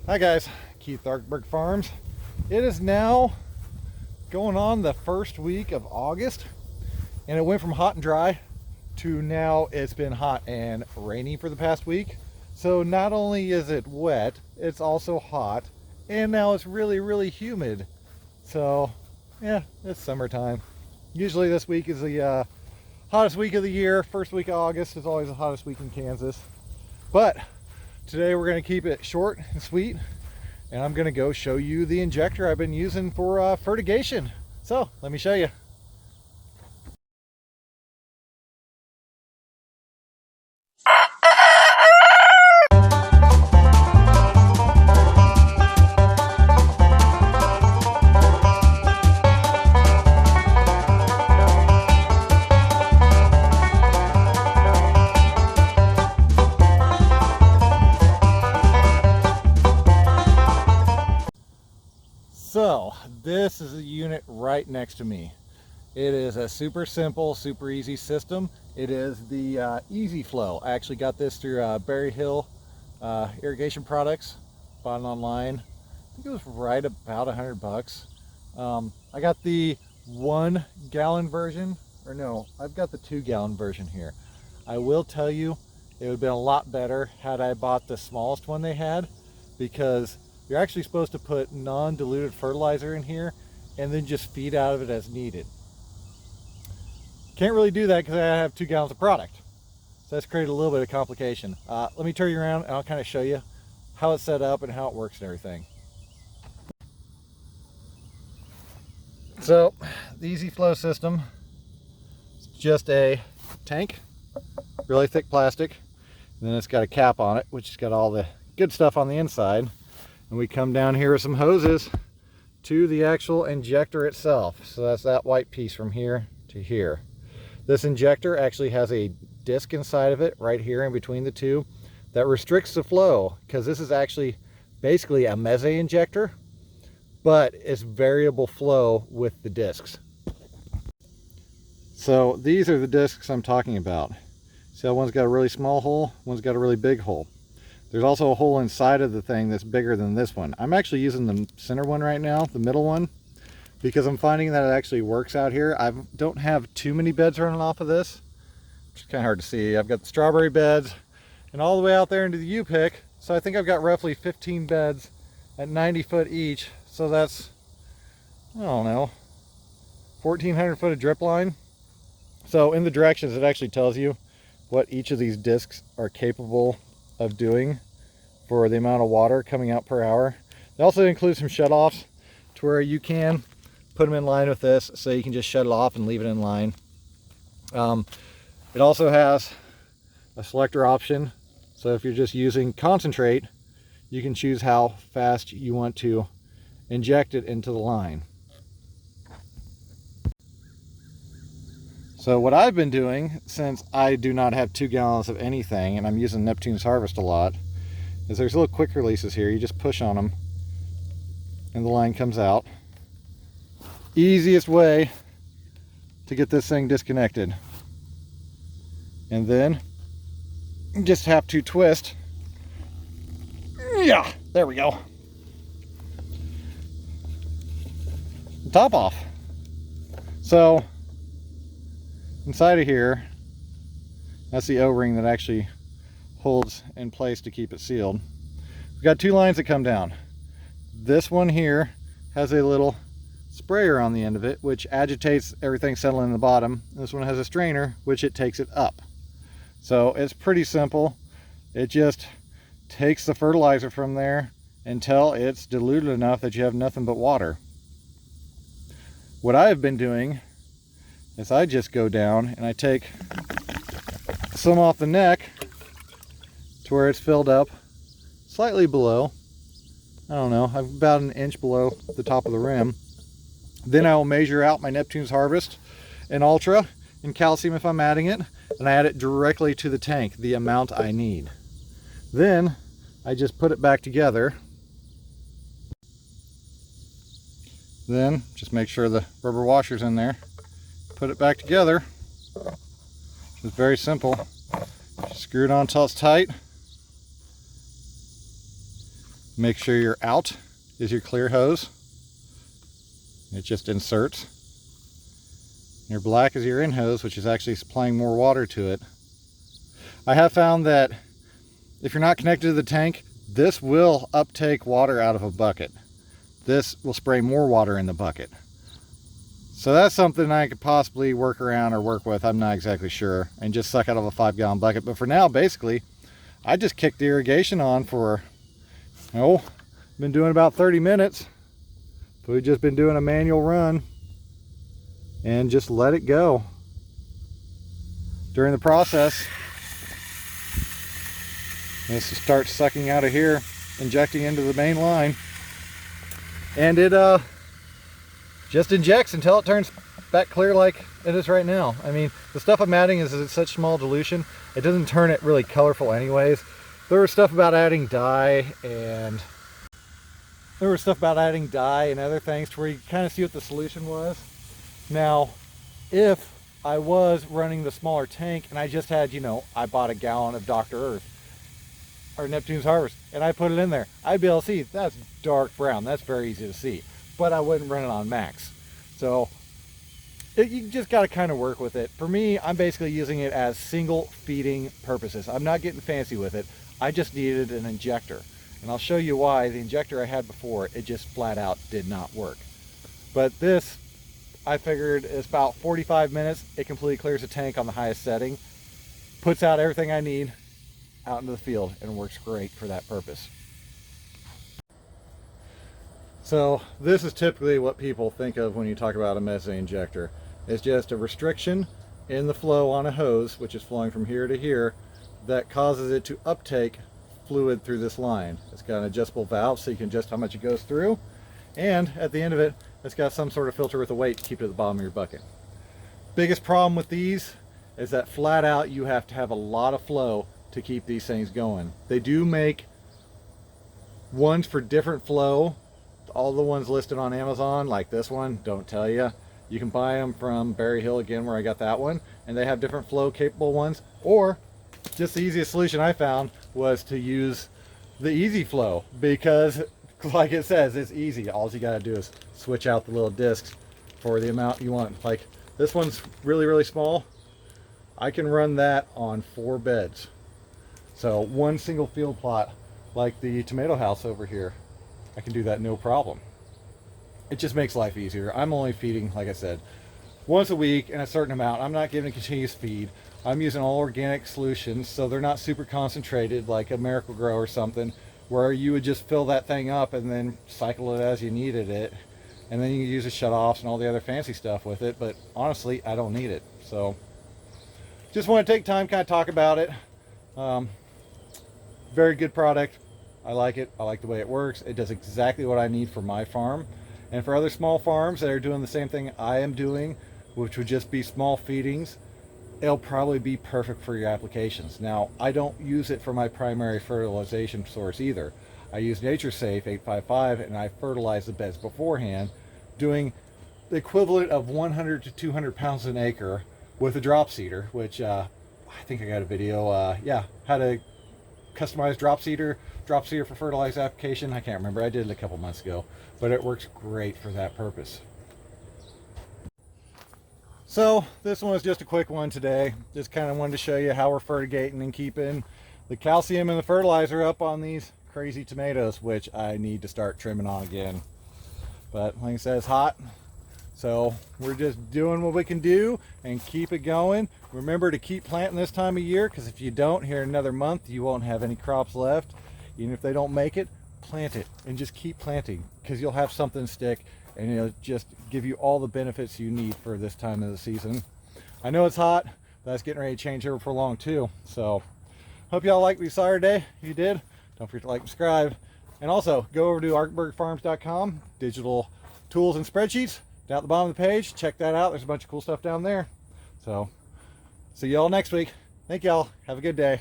Hi guys, Keith Arkberg Farms. It is now going on the first week of August, and it went from hot and dry to now it's been hot and rainy for the past week. So not only is it wet, it's also hot, and now it's really humid. So yeah, it's summertime. Usually this week is the hottest week of the year. First week of August is always the hottest week in Kansas. But today we're going to keep it short and sweet, and I'm going to go show you the injector I've been using for fertigation. So let me show you. So this is a unit right next to me. It is a super simple, super easy system. It is the Easy Flow. I actually got this through Berry Hill irrigation products, bought it online. I think it was right about $100. I got the 1 gallon version, or no, I've got the 2 gallon version here. I will tell you, it would have been a lot better had I bought the smallest one they had, because you're actually supposed to put non-diluted fertilizer in here and then just feed out of it as needed. Can't really do that because I have 2 gallons of product. So that's created a little bit of complication. Let me turn you around and I'll kind of show you how it's set up and how it works and everything. So the Easy Flow system is just a tank, really thick plastic, and then it's got a cap on it, which has got all the good stuff on the inside. And we come down here with some hoses to the actual injector itself. So that's that white piece from here to here. This injector actually has a disc inside of it right here in between the two that restricts the flow, because this is actually basically a meze injector, but it's variable flow with the discs. So these are the discs I'm talking about. See how one's got a really small hole, one's got a really big hole. There's also a hole inside of the thing that's bigger than this one. I'm actually using the center one right now, the middle one, because I'm finding that it actually works out here. I don't have too many beds running off of this, which is kind of hard to see. I've got the strawberry beds and all the way out there into the U-pick. So I think I've got roughly 15 beds at 90 foot each. So that's, I don't know, 1,400 foot of drip line. So in the directions, it actually tells you what each of these discs are capable of doing for the amount of water coming out per hour. They also include some shutoffs to where you can put them in line with this, so you can just shut it off and leave it in line. It also has a selector option, so if you're just using concentrate, you can choose how fast you want to inject it into the line. So what I've been doing, since I do not have 2 gallons of anything and I'm using Neptune's Harvest a lot, is there's little quick releases here. You just push on them and the line comes out. Easiest way to get this thing disconnected. And then you just have to twist. Yeah, there we go. The top off. So inside of here, that's the O-ring that actually holds in place to keep it sealed. We've got 2 lines that come down. This one here has a little sprayer on the end of it, which agitates everything settling in the bottom. This one has a strainer, which it takes it up. So it's pretty simple. It just takes the fertilizer from there until it's diluted enough that you have nothing but water. What I have been doing is I just go down and I take some off the neck to where it's filled up slightly below, I don't know, I'm about an inch below the top of the rim. Then I will measure out my Neptune's Harvest in Ultra and calcium if I'm adding it, and I add it directly to the tank, the amount I need. Then I just put it back together. Then just make sure the rubber washer's in there. Put it back together. It's very simple. Just screw it on until it's tight. Make sure your out is your clear hose. It just inserts. Your black is your in hose, which is actually supplying more water to it. I have found that if you're not connected to the tank, this will uptake water out of a bucket. This will spray more water in the bucket. So that's something I could possibly work around or work with, I'm not exactly sure, and just suck out of a 5-gallon bucket. But for now, basically, I just kicked the irrigation on for, been doing about 30 minutes. We've just been doing a manual run and just let it go. During the process, this starts sucking out of here, injecting into the main line, and it just injects until it turns back clear like it is right now. I mean, the stuff I'm adding is in such small dilution, it doesn't turn it really colorful anyways. There was stuff about adding dye and other things to where you kind of see what the solution was. Now, if I was running the smaller tank and I just had, I bought a gallon of Dr. Earth or Neptune's Harvest and I put it in there, I'd be able to see that's dark brown. That's very easy to see, but I wouldn't run it on max. So you just got to kind of work with it. For me, I'm basically using it as single feeding purposes. I'm not getting fancy with it. I just needed an injector. And I'll show you why. The injector I had before, it just flat out did not work. But this, I figured, is about 45 minutes. It completely clears the tank on the highest setting, puts out everything I need out into the field, and works great for that purpose. So this is typically what people think of when you talk about a mesonet injector. It's just a restriction in the flow on a hose, which is flowing from here to here, that causes it to uptake fluid through this line. It's got an adjustable valve so you can adjust how much it goes through, and at the end of it, it's got some sort of filter with a weight to keep it at the bottom of your bucket. Biggest problem with these is that flat out you have to have a lot of flow to keep these things going. They do make ones for different flow. All the ones listed on Amazon, like this one, don't tell you. You can buy them from Berry Hill, again, where I got that one, and they have different flow capable ones. Or just the easiest solution I found was to use the easy flow, because like it says, it's easy. All you gotta do is switch out the little discs for the amount you want. Like this one's really, really small. I can run that on 4 beds. So one single field plot, like the tomato house over here, I can do that no problem. It just makes life easier. I'm only feeding, like I said, once a week in a certain amount. I'm not giving a continuous feed. I'm using all organic solutions, so they're not super concentrated like a Miracle Grow or something, where you would just fill that thing up and then cycle it as you needed it, and then you can use the shutoffs and all the other fancy stuff with it. But honestly, I don't need it. So just want to take time, kind of talk about it. Very good product. I like it. I like the way it works. It does exactly what I need for my farm. And for other small farms that are doing the same thing I am doing, which would just be small feedings, it'll probably be perfect for your applications. Now, I don't use it for my primary fertilization source either. I use NatureSafe 855 and I fertilize the beds beforehand, doing the equivalent of 100 to 200 pounds an acre with a drop seeder, which I think I got a video, how to customize drop seeder for fertilizer application. I can't remember. I did it a couple months ago, but it works great for that purpose. So this one was just a quick one today. Just kind of wanted to show you how we're fertigating and keeping the calcium and the fertilizer up on these crazy tomatoes, which I need to start trimming on again. But like I said, it's hot. So we're just doing what we can do and keep it going. Remember to keep planting this time of year, because if you don't, here in another month, you won't have any crops left. Even if they don't make it, plant it and just keep planting, because you'll have something stick and it'll just give you all the benefits you need for this time of the season. I know it's hot, but that's getting ready to change here for long too. So hope y'all liked what you saw today. If you did, don't forget to like and subscribe. And also go over to artbergfarms.com, digital tools and spreadsheets. Down at the bottom of the page, check that out. There's a bunch of cool stuff down there. So see y'all next week. Thank y'all. Have a good day.